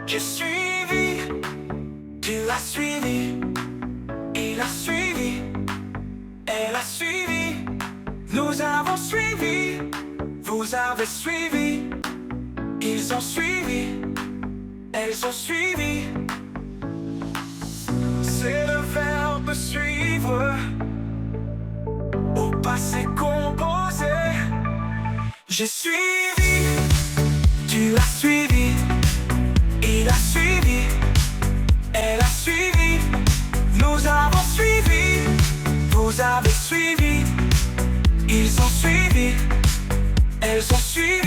J'ai suivi, tu l'as suivi, il a suivi, elle a suivi, nous avons suivi, vous avez suivi, ils ont suivi, elles ont suivi. C'est le verbe suivre au passé composé. J'ai suivi, tu l'as suivi, il a suivi, elle a suivi, nous avons suivi, vous avez suivi, ils ont suivi, elles ont suivi.